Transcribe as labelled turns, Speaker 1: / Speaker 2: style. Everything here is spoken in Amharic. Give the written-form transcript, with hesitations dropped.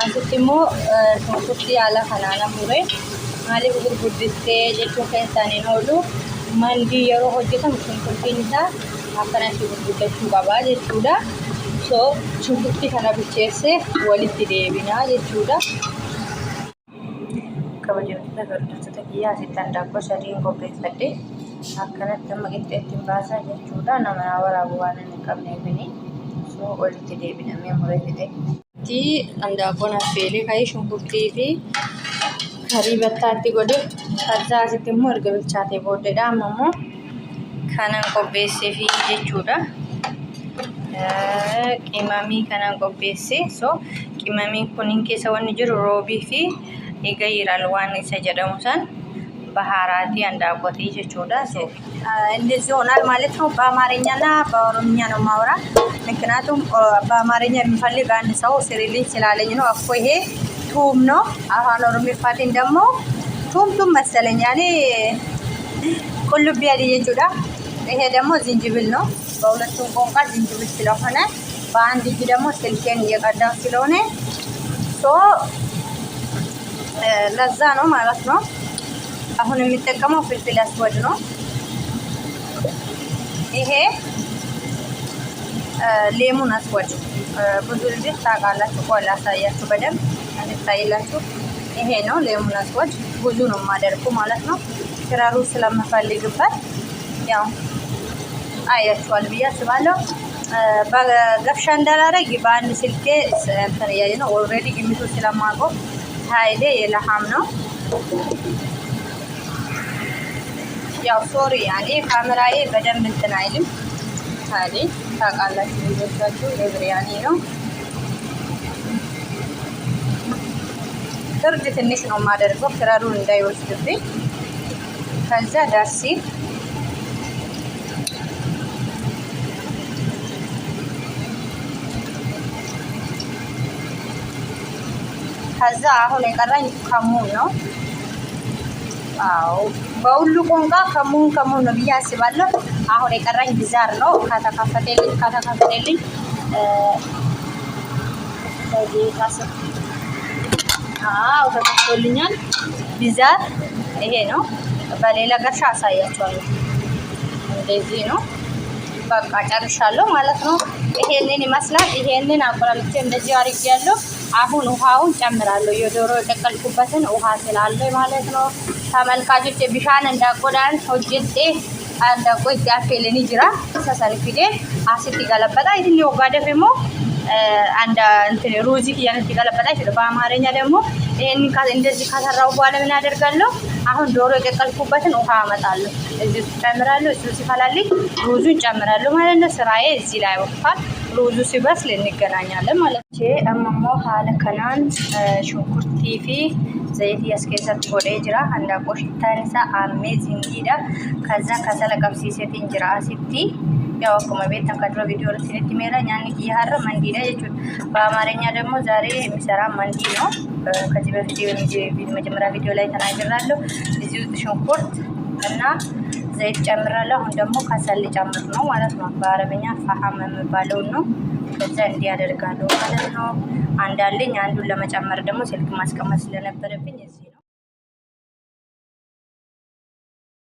Speaker 1: asitti immoo shunkurtii haala kanaan muree maaliif gurguddistee jechuu keessaan hin oolu mandii yeroo hojjetamu shunkurtiin isaa akkanatti gurguddachuu qabaa jechuudha. So shunkurtii kana bilcheessee walitti deebinaa jechuudha. Kabajamtoota hordoftoota kiyyaa asitti handaaqqoo sadiin qopheeffadhe akkanatti amma qixxeetti baasaa jechuudha. Nama waraabu waan hin qabneefini so walitti deebinamee muree fixe. Handaaqqoon affeelee ka'ee shunkurtii fi karii battaatti godhe kaza asitti immoo erga bilchaatee booddeedha. Amma immoo kanan qopheessee fi jechuudha. Qimamii kanan qopheessee so qimamii kunin keessa wanni jiru roobii fi ይገይራል ዋን ይሰጀደሙ ሰን ባህራቲ አንዳቆቲ ጀቾዳ ሶ እንደዚህ ሆናል ማለት ነው። በአማርኛና በኦሮምኛ ነው ማውራ ምክንያቱም በአማርኛ የሚፈልግ አንድ ሰው ስሪልኝ ስላለኝ ነው። አፎ ይሄ ቱም ነው። አሁን ኦሮሞ ፋቲን ደግሞ ቱም መሰለኝ ያኔ ቁልቢ ያዲየቹዳ ይሄ ደግሞ ዝንጅብል ነው። በሁለቱም ቋንቋ ዝንጅብል ስለሆነ በአንድ እጅ ደግሞ ስልኬን እየቀዳሁ ስለሆነ ሶ ለዛ ነው ማለት ነው። አሁን የሚጠቀመው ፍልፍል አስወድ ነው። ይሄ ሌሙን አስወድ ብዙ ጊዜ ታውቃላችሁ። ቆላ ሳያችሁ በደንብ እንድታይላችሁ ይሄ ነው ሌሙን አስወድ ብዙ ነው ማደርኩ ማለት ነው። ክራሩ ስለምፈልግበት ያው አያችኋል ብዬ አስባለሁ። በገፍሻ እንዳላረግ በአንድ ስልኬ እንትን ያለ ነው ኦልሬዲ ግምቱ ስለማውቀው هايدي لحم ነው ያው ሶሪ ያኔ ካሜራዬ በደንብ እንትን አይልም። ታዲ ታውቃላችሁ ልጆቻችሁ ለብሪያኒ ነው። እርድ ትንሽ ነው ማደርገው ክራሩን እንዳይወስድብኝ። ከዛ ዳሲ ከዛ አሁን የቀረኝ ከሙን ነው። አው በሁሉ ቋንቋ ከሙን ነው ብዬ አስባለሁ። አሁን የቀረኝ ቢዛር ነው። ከተከፈተልኝ ለዚህ ታስ ተከፍቶልኛል። ቢዛር ይሄ ነው። በሌላ ገርሻ አሳያችኋለሁ። እንደዚህ ነው። በቃ ጨርሻለሁ ማለት ነው። ይሄንን ይመስላል። ይሄንን አቆራርጬ እንደዚህ አድርጌያለሁ። አሁን ውሃውን ጨምራለሁ። የዶሮ የቀቀልኩበትን ውሃ ስላለ ማለት ነው። ተመልካቾች ቢሻን እንዳቆዳን ሆጀቴ አንዳቆይ ያፈለን ይጅራ ሰሰን ፊዴ አሲቲ ገለበጣ ይሄን ወጋደፈሞ አንዳ እንትን ሩዚ ያንተ ገለበጣ ይችላል። በአማርኛ ደግሞ ይሄን እንደዚህ ካሰራው በኋላ ምን አደርጋለሁ? አሁን ዶሮ የቀቀልኩበትን ውሃ አመጣለሁ። እዚህ ጨምራለሁ። እሱ ሲፈላልኝ ሩዙን ጨምራለሁ ማለት ነው። ስራዬ እዚህ ላይ ወጥቷል። ሩዙ ሲበስል እንገናኛለን ማለት ነው። አማሞ ሀለ ከናን ሽንኩርቲ ፊ ዘይት ያስከሰት ወደ ጅራ አንዳቆሽ ታንሳ አሜዚንግ ዲዳ ከዛ ከሰለ ቀብሲሴት እንጅራ ሲቲ ያው ኮመቤት ተከድሮ ቪዲዮ ለሲቲ ሜራ ኛኒ ይያረ መንዲዳ ይቹ በአማርኛ ደግሞ ዛሬ የሚሰራ መንዲ ነው። ከዚህ በፊት መጀመሪያ ቪዲዮ ላይ ተናግራለሁ። እዚህ ውስጥ ሽንኩርት እና ዘይት ጨምራለሁ። አሁን ደግሞ ከሰል ጨምር ነው ማለት ነው። በአረበኛ ፈሃም የሚባለው ነው። ከዛ እንዲያደርጋለሁ ማለት ነው። አንዳለኝ አንዱን ለመጨመር ደግሞ ስልክ ማስቀመጥ ስለነበረብኝ እዚህ